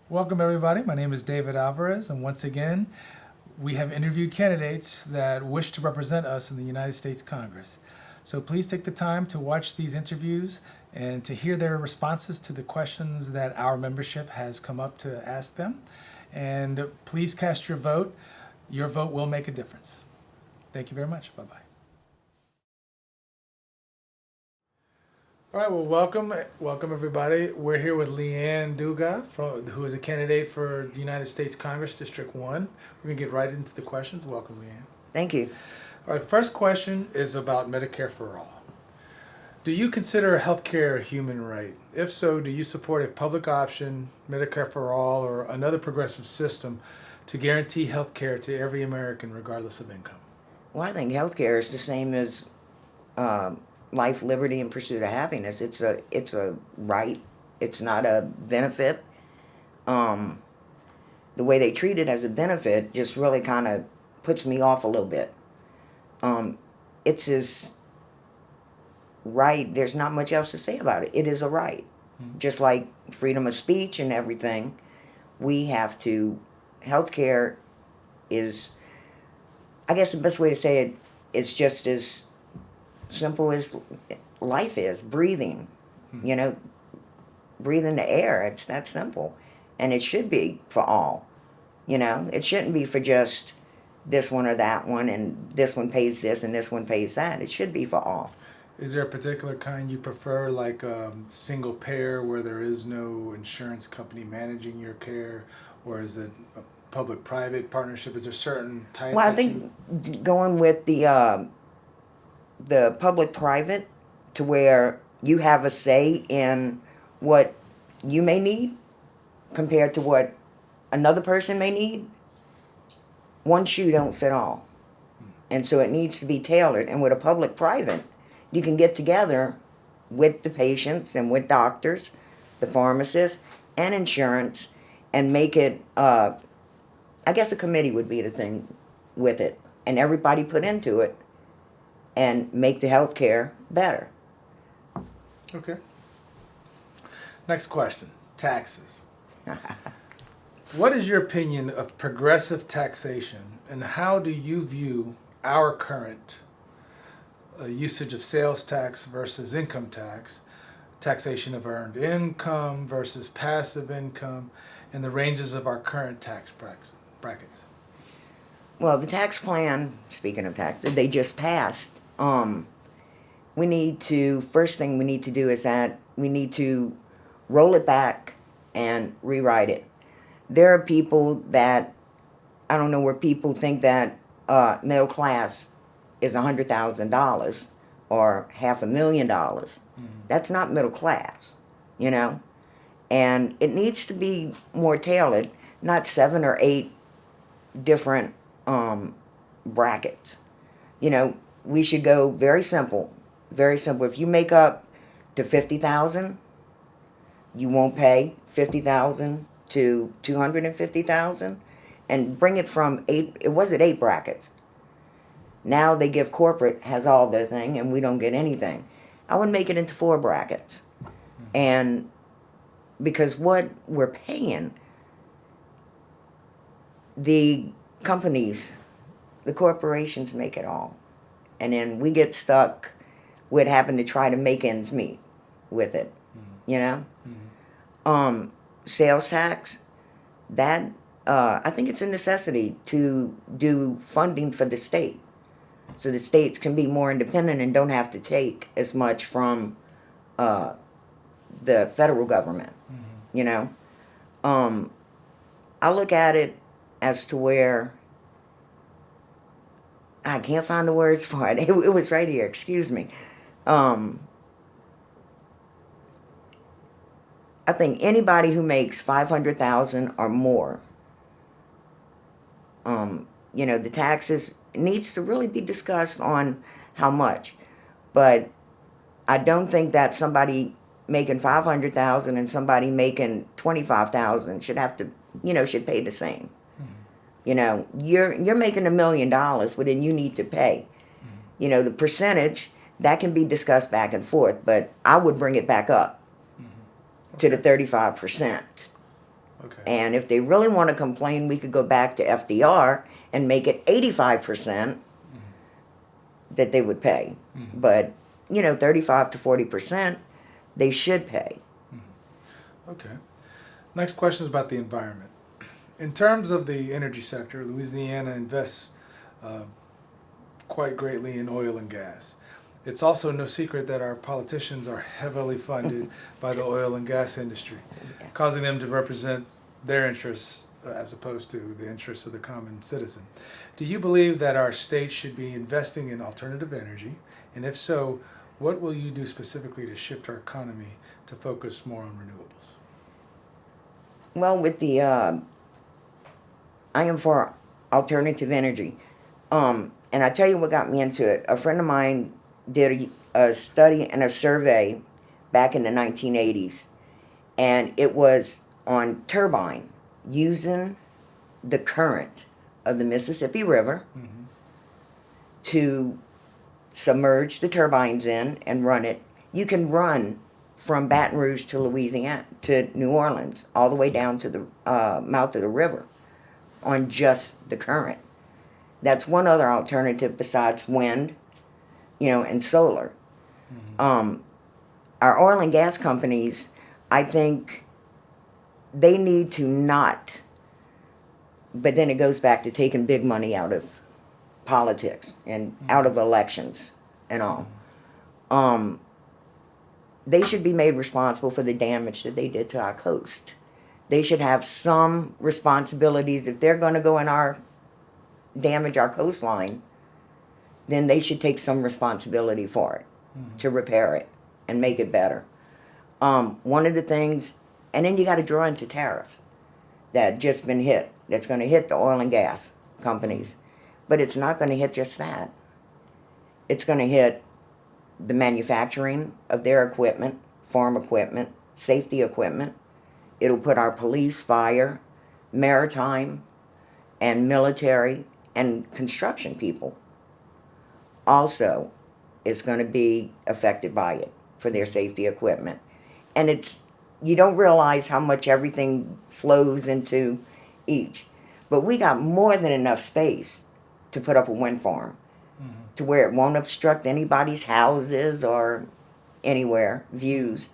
Welcome, everybody. My name is David Alvarez, and once again, we have interviewed candidates that wish to represent us in the United States Congress. So please take the time to watch these interviews and to hear their responses to the questions that our membership has come up to ask them. And please cast your vote. Your vote will make a difference. Thank you very much. Bye-bye. All right, well, welcome everybody. We're here with Leanne Dugas, who is a candidate for the United States Congress, District 1. We're going to get right into the questions. Welcome, Leanne. Thank you. All right, first question is about Medicare for All. Do you consider healthcare a human right? If so, do you support a public option, Medicare for All, or another progressive system to guarantee healthcare to every American regardless of income? Well, I think healthcare is the same as life, liberty, and pursuit of happiness. It's a right. It's not a benefit. The way they treat it as a benefit just really kind of puts me off a little bit. It's his right. There's not much else to say about it. It is a right. Mm-hmm. Just like freedom of speech and everything, we have to. Healthcare is, I guess the best way to say it is just as simple as life is, breathing. Mm-hmm. You know, breathing the air. It's that simple. And it should be for all. You know, it shouldn't be for just this one or that one, and this one pays this and this one pays that. It should be for all. Is there a particular kind you prefer, like single payer where there is no insurance company managing your care, or is it a public-private partnership? Is there certain type? Well, I think going with the public-private to where you have a say in what you may need compared to what another person may need. One shoe don't fit all. And so it needs to be tailored. And with a public-private, you can get together with the patients and with doctors, the pharmacists, and insurance, and make it, I guess a committee would be the thing with it. And everybody put into it and make the health care better. Okay. Next question, taxes. What is your opinion of progressive taxation, and how do you view our current usage of sales tax versus income tax, taxation of earned income versus passive income, and the ranges of our current tax brackets? Well, the tax plan, speaking of tax, that they just passed, we need to, first thing we need to do is that we need to roll it back and rewrite it. There are people that, I don't know where people think that middle class is $100,000 or $500,000. Mm-hmm. That's not middle class, you know? And it needs to be more tailored, not 7 or 8 different brackets. You know, we should go very simple, very simple. If you make up to $50,000, you won't pay $50,000 to $250,000, and bring it from 8. It was at 8 brackets. Now they give corporate has all their thing, and we don't get anything. I would make it into 4 brackets, and because what we're paying, the companies, the corporations make it all, and then we get stuck with having to try to make ends meet with it. You know. Mm-hmm. Sales tax, that I think it's a necessity to do funding for the state, so the states can be more independent and don't have to take as much from the federal government. Mm-hmm. You know, I look at it as to where I can't find the words for it. It was right here. Excuse me. I think anybody who makes $500,000 or more, you know, the taxes needs to really be discussed on how much. But I don't think that somebody making $500,000 and somebody making $25,000 should have to, you know, should pay the same. Mm-hmm. You know, you're making $1 million, well then you need to pay. Mm-hmm. You know, the percentage that can be discussed back and forth, but I would bring it back up to the 35%. Okay. And if they really want to complain, we could go back to FDR and make it 85% that they would pay. But, 35 to 40%, they should pay. Okay. Next question is about the environment. In terms of the energy sector, Louisiana invests quite greatly in oil and gas. It's also no secret that our politicians are heavily funded by the oil and gas industry, causing them to represent their interests as opposed to the interests of the common citizen. Do you believe that our state should be investing in alternative energy? And if so, what will you do specifically to shift our economy to focus more on renewables? Well, with the, I am for alternative energy. And I tell you what got me into it. A friend of mine did a study and a survey back in the 1980s. And it was on turbine, using the current of the Mississippi River to submerge the turbines in and run it. You can run from Baton Rouge to Louisiana, to New Orleans, all the way down to the mouth of the river on just the current. That's one other alternative besides wind, and solar. Our oil and gas companies, I think they need to not, but then it goes back to taking big money out of politics and out of elections and all. They should be made responsible for the damage that they did to our coast. They should have some responsibilities. If they're going to go in damage our coastline, then they should take some responsibility for it to repair it and make it better. One of the things, and then you got to draw into tariffs that just been hit. That's going to hit the oil and gas companies. But it's not going to hit just that. It's going to hit the manufacturing of their equipment, farm equipment, safety equipment. It'll put our police, fire, maritime, and military, and construction people also is going to be affected by it for their safety equipment. And you don't realize how much everything flows into each. But we got more than enough space to put up a wind farm to where it won't obstruct anybody's houses or anywhere, views.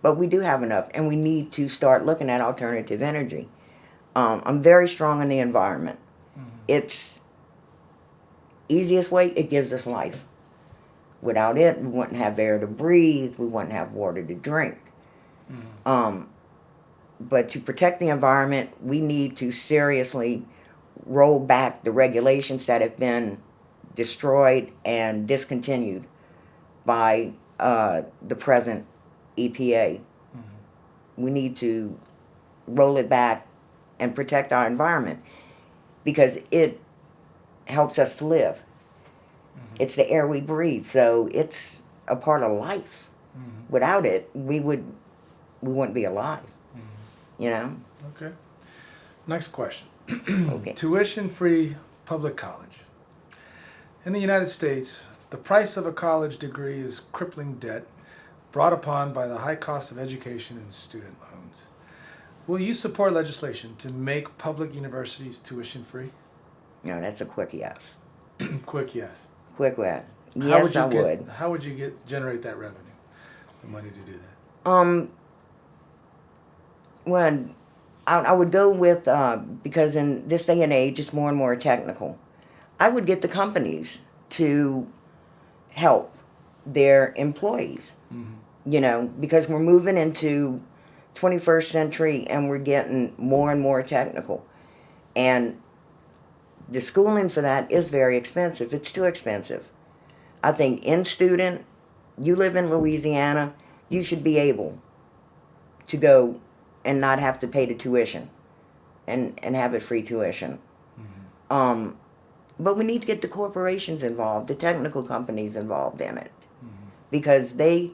But we do have enough, and we need to start looking at alternative energy. I'm very strong on the environment. It's easiest way, it gives us life. Without it, we wouldn't have air to breathe, we wouldn't have water to drink. But to protect the environment, we need to seriously roll back the regulations that have been destroyed and discontinued by the present EPA. We need to roll it back and protect our environment because it helps us to live. It's the air we breathe, so it's a part of life. Without it, we wouldn't be alive. Okay. Next question. Okay. Tuition-free public college. In the United States, the price of a college degree is crippling debt brought upon by the high cost of education and student loans. Will you support legislation to make public universities tuition-free? No, that's a quick yes. Quick yes. Quick yes. Yes, I would. How would you generate that revenue, the money to do that? Well, I would go with, because in this day and age, it's more and more technical. I would get the companies to help their employees, because we're moving into 21st century and we're getting more and more technical. And the schooling for that is very expensive. It's too expensive. I think in-student, you live in Louisiana, you should be able to go and not have to pay the tuition and have it free tuition. But we need to get the corporations involved, the technical companies involved in it, because they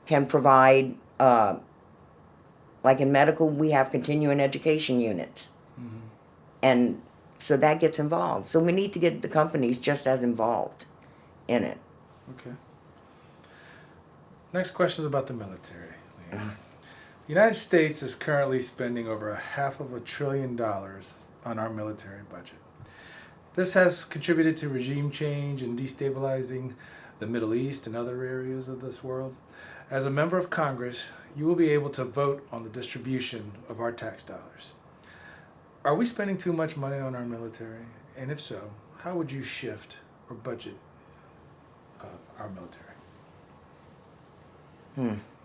can provide, like in medical, we have continuing education units. And so that gets involved. So we need to get the companies just as involved in it. Okay. Next question is about the military. The United States is currently spending over $500 billion on our military budget. This has contributed to regime change and destabilizing the Middle East and other areas of this world. As a member of Congress, you will be able to vote on the distribution of our tax dollars. Are we spending too much money on our military? And if so, how would you shift or budget our military?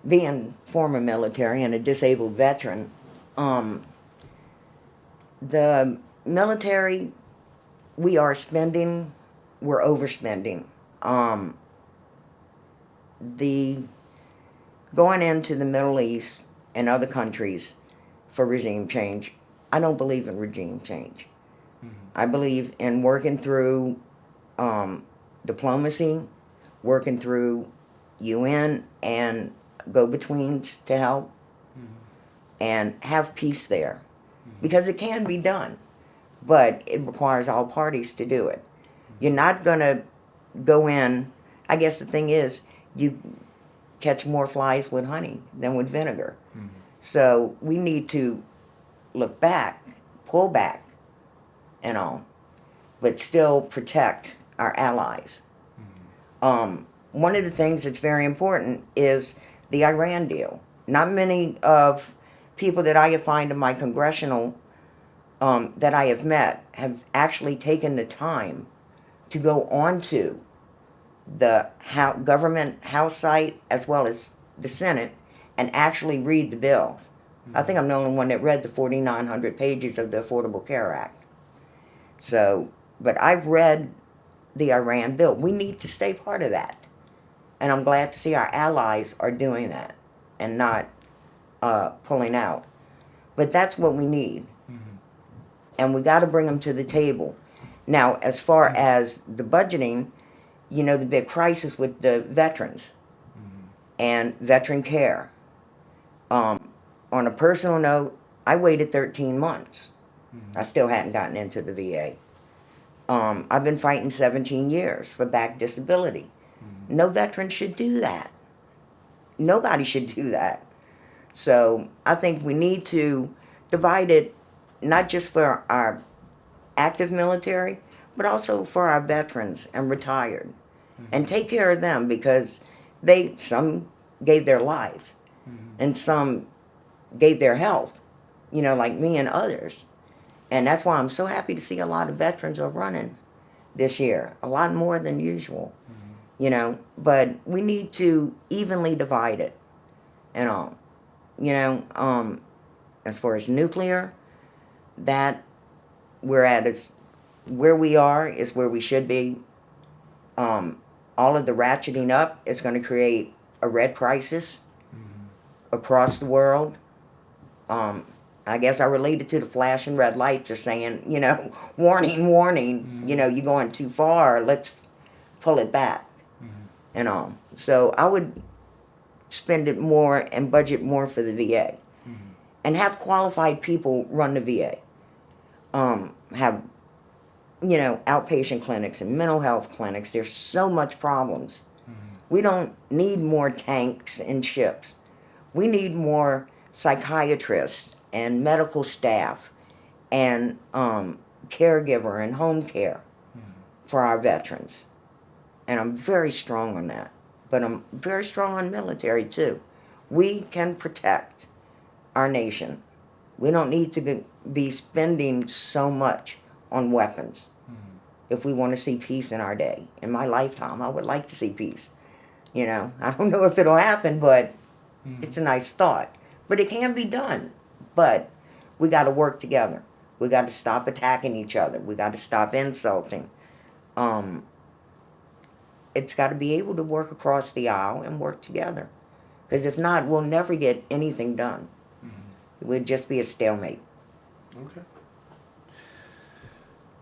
Being former military and a disabled veteran, the military, we're overspending. Going into the Middle East and other countries for regime change, I don't believe in regime change. I believe in working through diplomacy, working through UN and go-betweens to help and have peace there. Because it can be done, but it requires all parties to do it. You're not going to go in, I guess the thing is, you catch more flies with honey than with vinegar. So we need to look back, pull back, and all, but still protect our allies. One of the things that's very important is the Iran deal. Not many of people that I have found in my congressional that I have met have actually taken the time to go onto the government House site as well as the Senate and actually read the bills. I think I'm the only one that read the 4,900 pages of the Affordable Care Act. So, but I've read the Iran bill. We need to stay part of that. And I'm glad to see our allies are doing that and not pulling out. But that's what we need. And we got to bring them to the table. Now, as far as the budgeting, you know, the big crisis with the veterans and veteran care. On a personal note, I waited 13 months. I still hadn't gotten into the VA. I've been fighting 17 years for back disability. No veteran should do that. Nobody should do that. So I think we need to divide it not just for our active military, but also for our veterans and retired. And take care of them because some gave their lives and some gave their health, you know, like me and others. And that's why I'm so happy to see a lot of veterans are running this year, a lot more than usual, you know, but we need to evenly divide it and all, you know, as far as nuclear, that where we are is where we should be. All of the ratcheting up is going to create a red crisis across the world. I guess I related to the flashing red lights are saying, you know, warning, warning, you know, you're going too far, let's pull it back and all. So I would spend it more and budget more for the VA and have qualified people run the VA. Have, you know, outpatient clinics and mental health clinics. There's so much problems. We don't need more tanks and ships. We need more psychiatrists and medical staff and caregiver and home care for our veterans. And I'm very strong on that. But I'm very strong on military too. We can protect our nation. We don't need to be spending so much on weapons if we want to see peace in our day. In my lifetime, I would like to see peace. You know, I don't know if it'll happen, but it's a nice thought. But it can be done. But we got to work together. We got to stop attacking each other. We got to stop insulting. It's got to be able to work across the aisle and work together. Because if not, we'll never get anything done. It would just be a stalemate. Okay.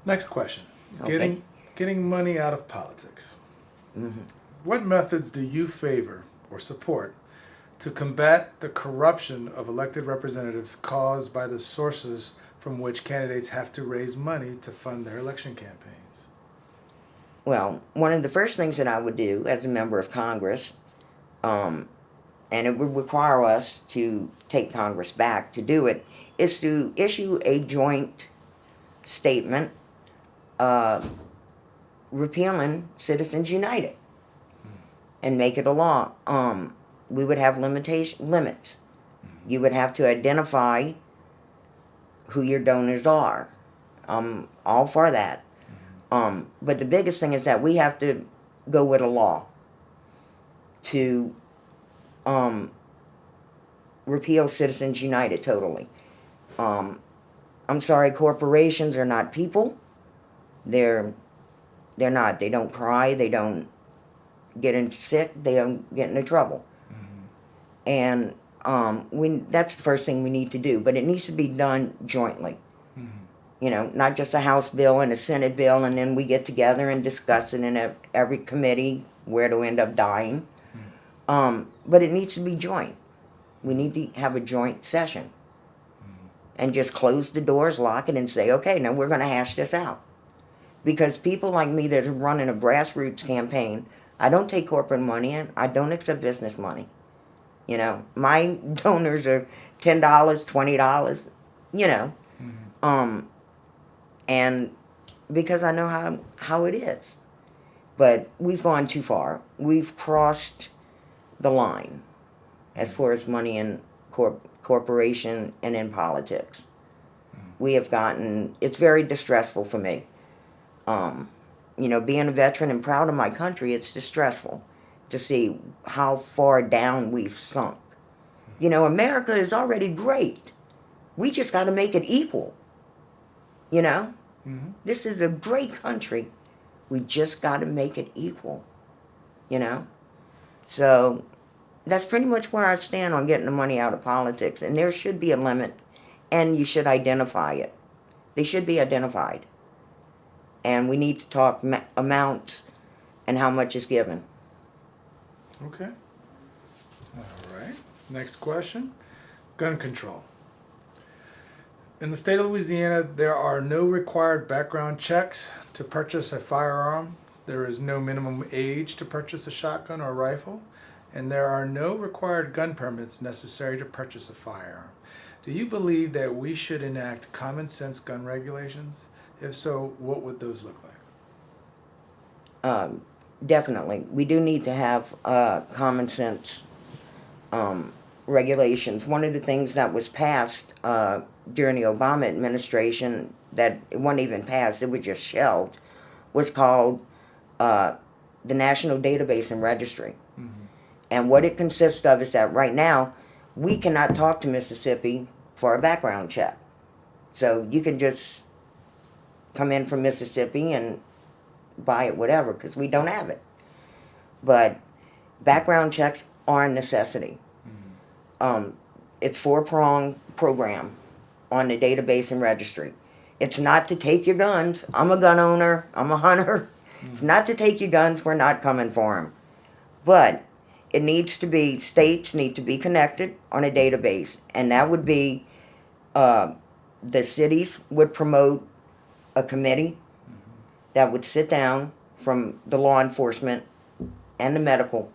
Next question. Okay. Getting money out of politics. What methods do you favor or support to combat the corruption of elected representatives caused by the sources from which candidates have to raise money to fund their election campaigns? Well, one of the first things that I would do as a member of Congress and it would require us to take Congress back to do it, is to issue a joint statement repealing Citizens United and make it a law. We would have limits. You would have to identify who your donors are. I'm all for that. But the biggest thing is that we have to go with a law to repeal Citizens United totally. I'm sorry, corporations are not people. They're not. They don't cry. They don't get sick. They don't get into trouble. And that's the first thing we need to do. But it needs to be done jointly. You know, not just a House bill and a Senate bill, and then we get together and discuss it in every committee where to end up dying. But it needs to be joint. We need to have a joint session. And just close the doors, lock it, and say, okay, now we're going to hash this out. Because people like me that are running a grassroots campaign, I don't take corporate money in. I don't accept business money. You know, my donors are $10, $20, you know. And because I know how it is. But we've gone too far. We've crossed the line as far as money in corporation and in politics. We have gotten, it's very distressful for me. You know, being a veteran and proud of my country, it's distressful to see how far down we've sunk. You know, America is already great. We just got to make it equal. You know? This is a great country. We just got to make it equal. You know? So, that's pretty much where I stand on getting the money out of politics. And there should be a limit, and you should identify it. They should be identified. And we need to talk amounts and how much is given. Okay. All right. Next question. Gun control. In the state of Louisiana, there are no required background checks to purchase a firearm. There is no minimum age to purchase a shotgun or rifle. And there are no required gun permits necessary to purchase a firearm. Do you believe that we should enact common sense gun regulations? If so, what would those look like? Definitely. We do need to have common sense regulations. One of the things that was passed during the Obama administration, that it wasn't even passed, it was just shelved, was called the National Database and Registry. And what it consists of is that right now, we cannot talk to Mississippi for a background check. So you can just come in from Mississippi and buy it, whatever, because we don't have it. But background checks are a necessity. It's 4-pronged program on the database and registry. It's not to take your guns. I'm a gun owner. I'm a hunter. It's not to take your guns. We're not coming for them. But it needs to be, states need to be connected on a database. And that would be, the cities would promote a committee that would sit down from the law enforcement and the medical,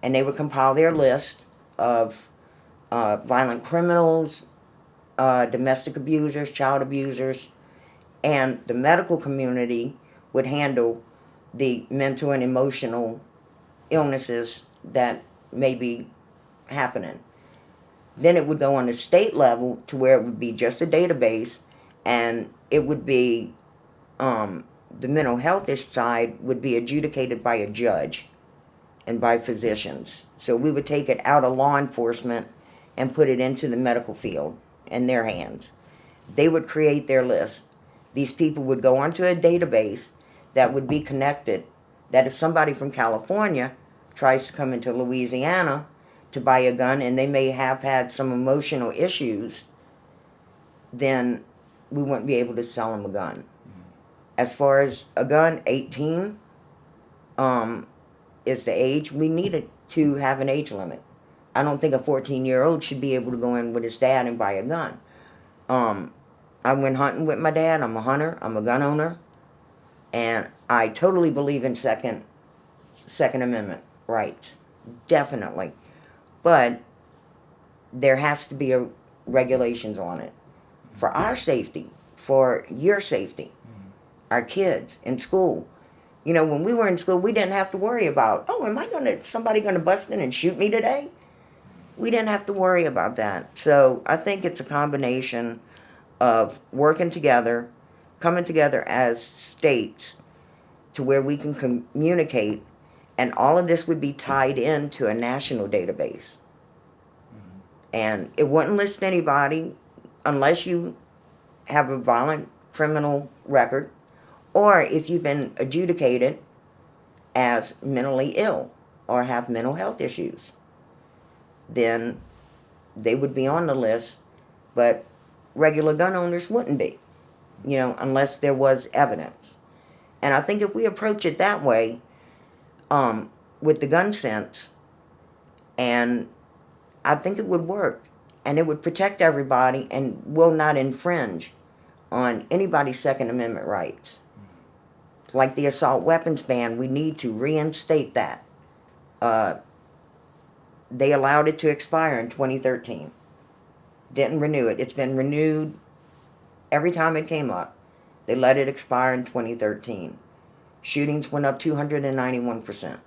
and they would compile their list of violent criminals, domestic abusers, child abusers, and the medical community would handle the mental and emotional illnesses that may be happening. Then it would go on the state level to where it would be just a database, and it would be the mental health side would be adjudicated by a judge and by physicians. So we would take it out of law enforcement and put it into the medical field in their hands. They would create their list. These people would go onto a database that would be connected, that if somebody from California tries to come into Louisiana to buy a gun and they may have had some emotional issues, then we wouldn't be able to sell them a gun. As far as a gun, 18 is the age. We needed to have an age limit. I don't think a 14-year-old should be able to go in with his dad and buy a gun. I went hunting with my dad. I'm a hunter. I'm a gun owner. And I totally believe in Second Amendment rights. Definitely. But there has to be regulations on it for our safety, for your safety, our kids in school. You know, when we were in school, we didn't have to worry about, oh, somebody gonna bust in and shoot me today? We didn't have to worry about that. So I think it's a combination of working together, coming together as states to where we can communicate, and all of this would be tied into a national database. And it wouldn't list anybody unless you have a violent criminal record, or if you've been adjudicated as mentally ill or have mental health issues. Then they would be on the list, but regular gun owners wouldn't be, you know, unless there was evidence. And I think if we approach it that way, with the gun sense, and I think it would work, and it would protect everybody and will not infringe on anybody's Second Amendment rights. Like the assault weapons ban, we need to reinstate that. They allowed it to expire in 2013. Didn't renew it. It's been renewed every time it came up. They let it expire in 2013. Shootings went up 291%.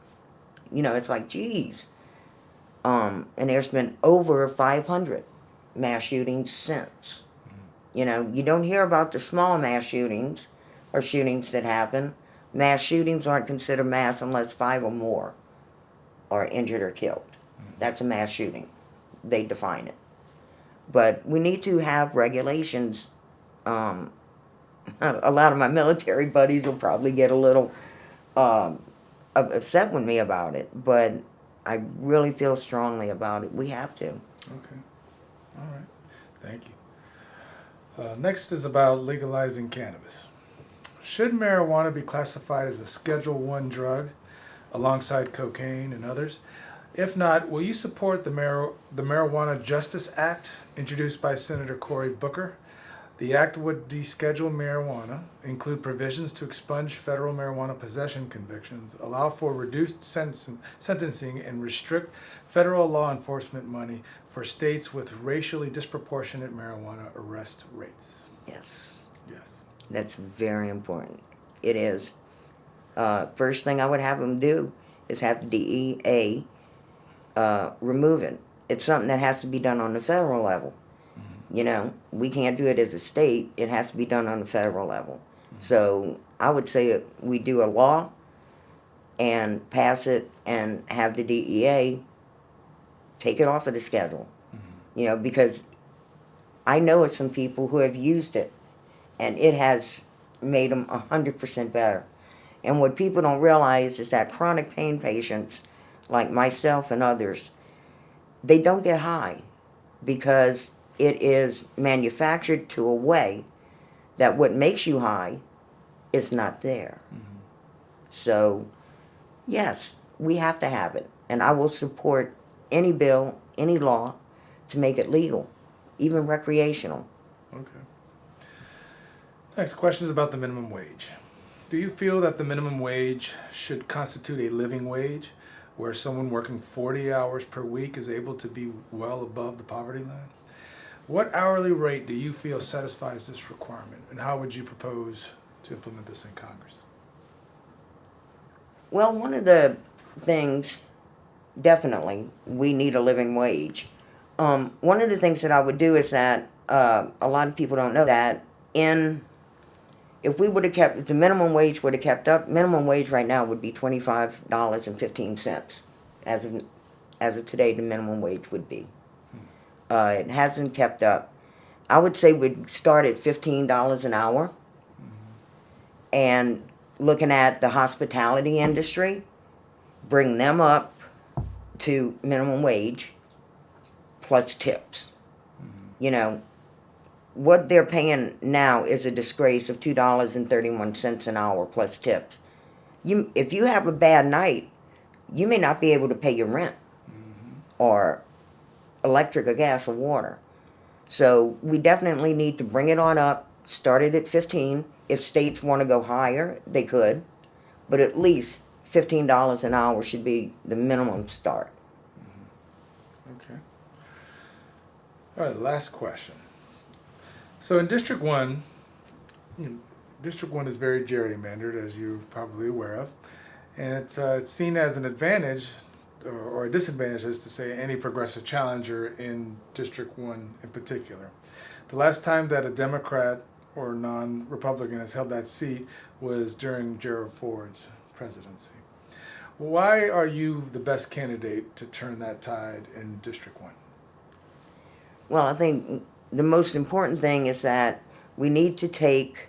You know, it's like, geez. And there's been over 500 mass shootings since. You know, you don't hear about the small mass shootings or shootings that happen. Mass shootings aren't considered mass unless 5 or more are injured or killed. That's a mass shooting. They define it. But we need to have regulations. A lot of my military buddies will probably get a little upset with me about it, but I really feel strongly about it. We have to. Okay. All right. Thank you. Next is about legalizing cannabis. Should marijuana be classified as a Schedule I drug alongside cocaine and others? If not, will you support the Marijuana Justice Act introduced by Senator Cory Booker? The act would deschedule marijuana, include provisions to expunge federal marijuana possession convictions, allow for reduced sentencing, and restrict federal law enforcement money for states with racially disproportionate marijuana arrest rates. Yes. Yes. That's very important. It is. First thing I would have them do is have the DEA remove it. It's something that has to be done on the federal level. You know, we can't do it as a state. It has to be done on the federal level. So I would say we do a law and pass it and have the DEA take it off of the schedule. You know, because I know of some people who have used it and it has made them 100% better. And what people don't realize is that chronic pain patients, like myself and others, they don't get high because it is manufactured to a way that what makes you high is not there. So, yes, we have to have it. And I will support any bill, any law to make it legal, even recreational. Okay. Next question is about the minimum wage. Do you feel that the minimum wage should constitute a living wage, where someone working 40 hours per week is able to be well above the poverty line? What hourly rate do you feel satisfies this requirement, and how would you propose to implement this in Congress? Well, one of the things, definitely, we need a living wage. One of the things that I would do is that a lot of people don't know that if the minimum wage would have kept up, minimum wage right now would be $25.15. As of today, the minimum wage would be. It hasn't kept up. I would say we'd start at $15 an hour. And looking at the hospitality industry, bring them up to minimum wage plus tips. You know, what they're paying now is a disgrace of $2.31 an hour plus tips. If you have a bad night, you may not be able to pay your rent or electric or gas or water. So we definitely need to bring it on up, start it at 15. If states want to go higher, they could. But at least $15 an hour should be the minimum start. Okay. All right, last question. So in District 1, District 1 is very gerrymandered, as you're probably aware of. And it's seen as an advantage or a disadvantage, as to say, any progressive challenger in District 1 in particular. The last time that a Democrat or non-Republican has held that seat was during Gerald Ford's presidency. Why are you the best candidate to turn that tide in District 1? Well, I think the most important thing is that we need to take,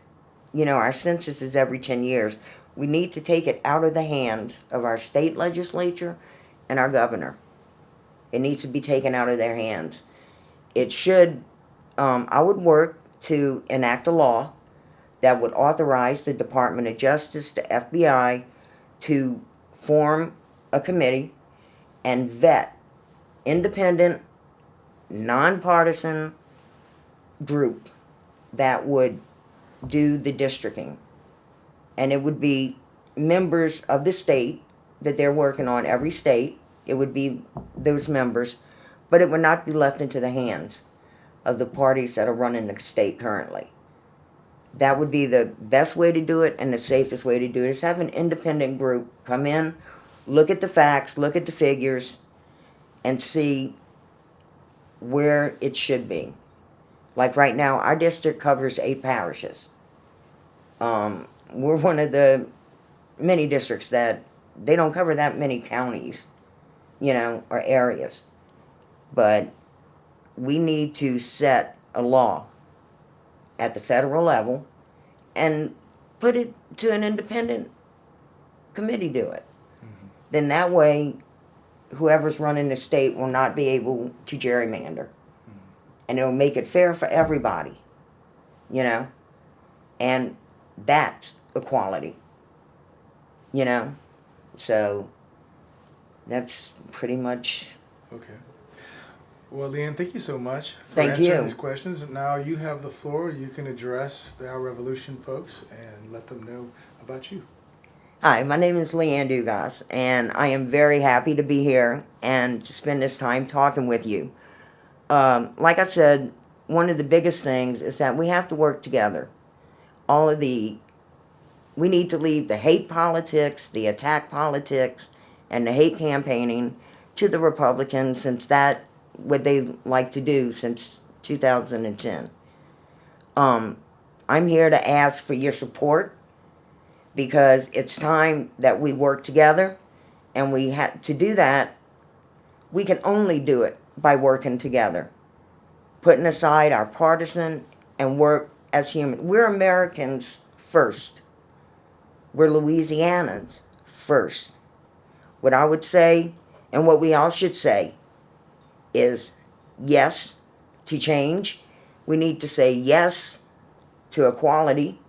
our census is every 10 years. We need to take it out of the hands of our state legislature and our governor. It needs to be taken out of their hands. It should, I would work to enact a law that would authorize the Department of Justice, the FBI, to form a committee and vet independent, nonpartisan group that would do the districting. And it would be members of the state that they're working on, every state. It would be those members, but it would not be left into the hands of the parties that are running the state currently. That would be the best way to do it, and the safest way to do it is have an independent group come in, look at the facts, look at the figures, and see where it should be. Like right now, our district covers 8 parishes. We're one of the many districts that they don't cover that many counties, or areas. But we need to set a law at the federal level and put it to an independent committee do it. Mm-hmm. Then that way, whoever's running the state will not be able to gerrymander. Mm-hmm. And it'll make it fair for everybody, and that's equality, so that's pretty much. Okay. Well, Leanne, thank you so much for Thank answering you. these questions. Now you have the floor. You can address the Our Revolution folks and let them know about you. Hi, my name is Leanne Dugas, and I am very happy to be here and to spend this time talking with you. Like I said, one of the biggest things is that we have to work together. We need to leave the hate politics, the attack politics, and the hate campaigning to the Republicans, since that's what they like to do since 2010. I'm here to ask for your support, because it's time that we work together, and we have to do that. We can only do it by working together, putting aside our partisan and work as humans. We're Americans first. We're Louisianans first. What I would say, and what we all should say, is yes to change. We need to say yes to equality.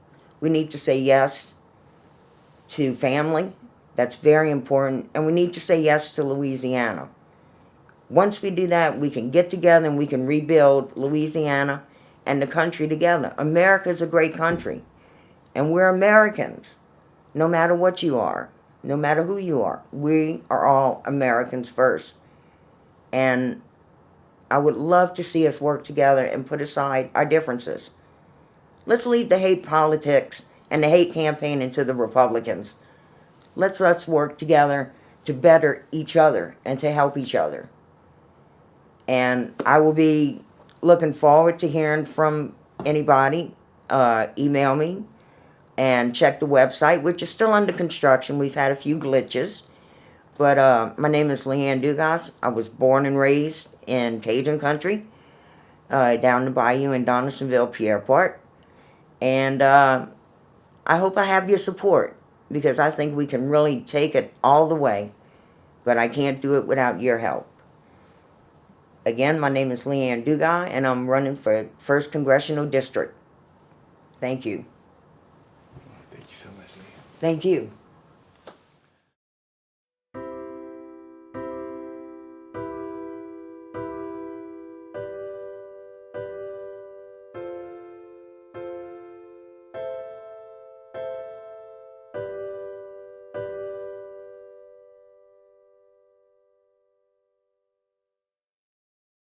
We need to say yes to family. That's very important. And we need to say yes to Louisiana. Once we do that, we can get together and we can rebuild Louisiana and the country together. America's a great country. And we're Americans, no matter what you are, no matter who you are. We are all Americans first. And I would love to see us work together and put aside our differences. Let's leave the hate politics and the hate campaign into the Republicans. Let's work together to better each other and to help each other. And I will be looking forward to hearing from anybody. Email me and check the website, which is still under construction. We've had a few glitches. But my name is Leanne Dugas. I was born and raised in Cajun country, down the bayou in Donaldsonville, Pierreport. And I hope I have your support, because I think we can really take it all the way. But I can't do it without your help. Again, my name is Leanne Dugas, and I'm running for 1st Congressional District. Thank you. Thank you so much, Leanne. Thank you.